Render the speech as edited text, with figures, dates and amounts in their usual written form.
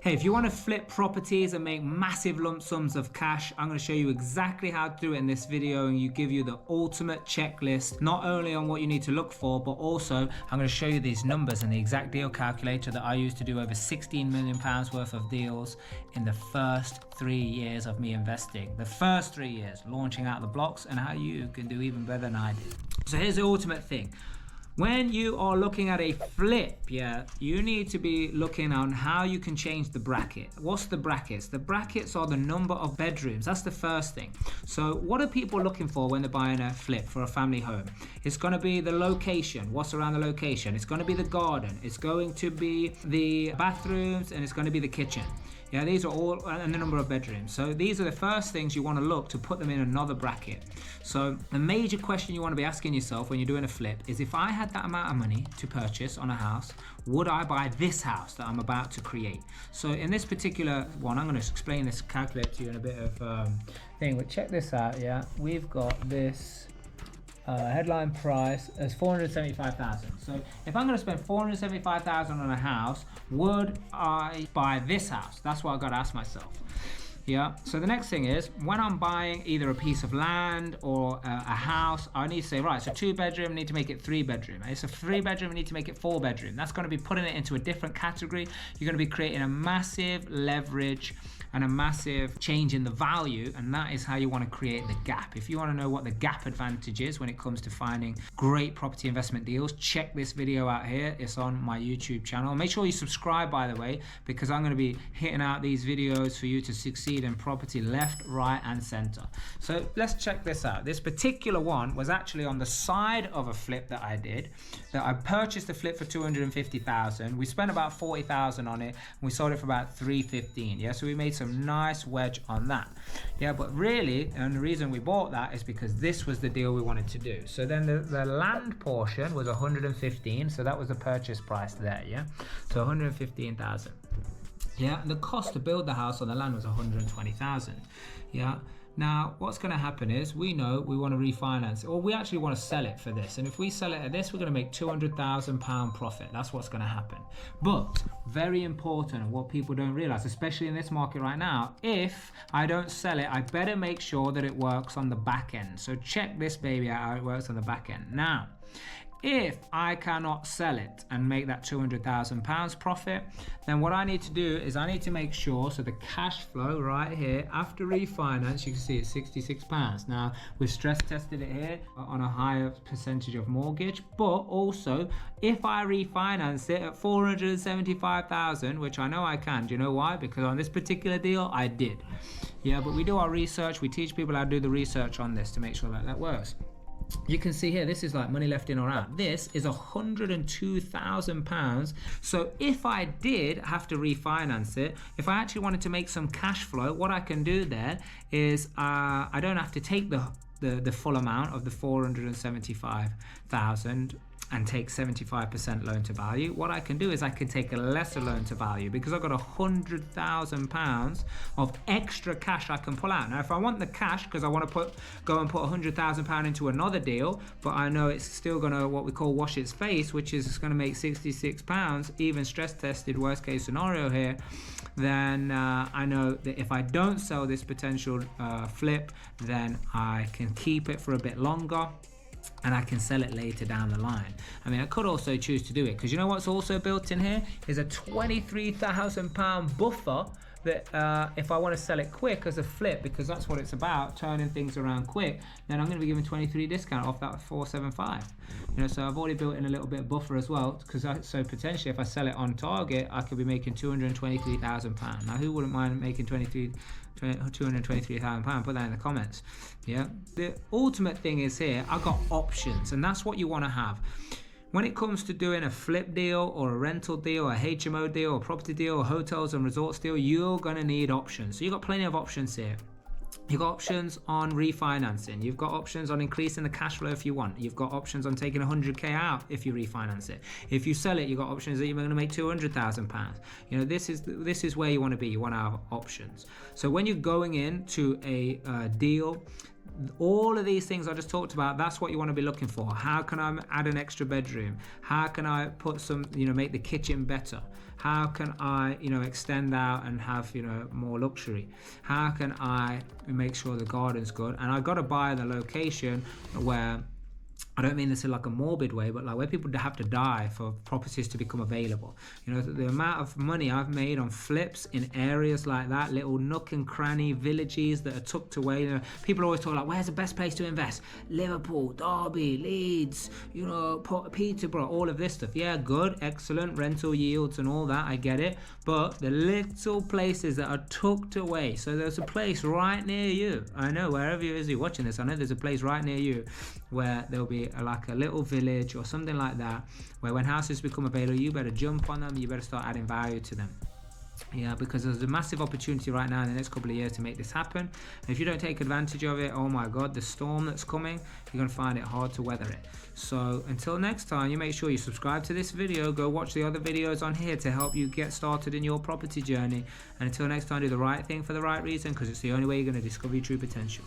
Hey, if you want to flip properties and make massive lump sums of cash, I'm going to show you exactly how to do it in this video, and give you the ultimate checklist, not only on what you need to look for, but also I'm going to show you these numbers and the exact deal calculator that I used to do over £16 million worth of deals in the first 3 years of me investing. The first 3 years, launching out the blocks, and how you can do even better than I did. So here's the ultimate thing. When you are looking at a flip, you need to be looking on how you can change the bracket. What's the brackets? The brackets are the number of bedrooms. That's the first thing. So what are people looking for when they're buying a flip for a family home? It's going to be the location. What's around the location? It's going to be the garden. It's going to be the bathrooms, and it's going to be the kitchen. Yeah, these are all, and the number of bedrooms. So these are the first things you want to look to put them in another bracket. So the major question you want to be asking yourself when you're doing a flip is, if I had that amount of money to purchase on a house, would I buy this house that I'm about to create? So in this particular one, I'm going to explain this calculator to you in a bit of thing. But check this out, yeah. We've got this headline price as 475,000. So if I'm going to spend 475,000 on a house, would I buy this house? That's what I've got to ask myself. Yeah. So the next thing is, when I'm buying either a piece of land or a house, I need to say, right, so 2 bedroom, I need to make it 3 bedroom. It's a 3 bedroom, I need to make it 4 bedroom. That's going to be putting it into a different category. You're going to be creating a massive leverage and a massive change in the value, and that is how you want to create the gap. If you want to know what the gap advantage is when it comes to finding great property investment deals, check this video out here. It's on my YouTube channel. Make sure you subscribe, by the way, because I'm going to be hitting out these videos for you to succeed in property left, right, and center. So let's check this out. This particular one was actually on the side of a flip that I did. That I purchased the flip for 250,000. We spent about 40,000 on it, and we sold it for about 315. Yeah, so we made some nice wedge on that. Yeah, but really, and the reason we bought that is because this was the deal we wanted to do. So then the land portion was 115, so that was the purchase price there. Yeah, so 115,000. Yeah, and the cost to build the house on the land was 120,000. Yeah. Now, what's going to happen is, we know we want to refinance it, or we actually want to sell it for this. And if we sell it at this, we're going to make £200,000 profit. That's what's going to happen. But very important, what people don't realize, especially in this market right now, if I don't sell it, I better make sure that it works on the back end. So check this baby out, how it works on the back end. Now, if I cannot sell it and make that £200,000 profit, then what I need to do is I need to make sure, so the cash flow right here after refinance, you can see it's £66. Now we've stress tested it here on a higher percentage of mortgage, but also if I refinance it at 475,000, which I know I can. Do you know why? Because on this particular deal I did. Yeah, but we do our research. We teach people how to do the research on this to make sure that that works. You can see here, this is like money left in or out. This is £102,000. So if I did have to refinance it, if I actually wanted to make some cash flow, what I can do there is I don't have to take the full amount of the 475,000 and take 75% loan to value. What I can do is I can take a lesser loan to value, because I've got £100,000 of extra cash I can pull out. Now, if I want the cash because I want to go and put £100,000 into another deal, but I know it's still gonna, what we call, wash its face, which is it's gonna make £66, even stress tested, worst case scenario here, then I know that if I don't sell this potential flip, then I can keep it for a bit longer, and I can sell it later down the line. I mean, I could also choose to do it, because you know what's also built in here is a £23,000 buffer that if I want to sell it quick as a flip, because that's what it's about, turning things around quick, then I'm going to be giving 23 discount off that 475. You know, so I've already built in a little bit of buffer as well, because so potentially if I sell it on target, I could be making £223,000. Now, who wouldn't mind making £223,000? Put that in the comments. Yeah, the ultimate thing is here, I've got options, and that's what you want to have. When it comes to doing a flip deal or a rental deal, a HMO deal, a property deal, a hotels and resorts deal, you're going to need options. So you've got plenty of options here. You've got options on refinancing. You've got options on increasing the cash flow if you want. You've got options on taking 100k out if you refinance it. If you sell it, you've got options that you're going to make £200,000. You know, this is where you want to be. You want to have options. So when you're going into a deal, all of these things I just talked about, that's what you want to be looking for. How can I add an extra bedroom? How can I put some, make the kitchen better? How can I, extend out and have, more luxury? How can I make sure the garden's good? And I've got to buy the location where, I don't mean this in like a morbid way, but like where people have to die for properties to become available. The amount of money I've made on flips in areas like that, little nook and cranny villages that are tucked away. People always talk like, where's the best place to invest? Liverpool, Derby, Leeds, Peterborough, all of this stuff. Yeah, good, excellent rental yields and all that, I get it. But the little places that are tucked away. So there's a place right near you. I know, wherever it is you're watching this, I know there's a place right near you where there'll be like a little village or something like that, where when houses become available, you better jump on them, you better start adding value to them. Yeah, because there's a massive opportunity right now in the next couple of years to make this happen. And if you don't take advantage of it, oh my god, the storm that's coming, you're gonna find it hard to weather it. So until next time, you make sure you subscribe to this video, go watch the other videos on here to help you get started in your property journey. And until next time, do the right thing for the right reason, because it's the only way you're going to discover your true potential.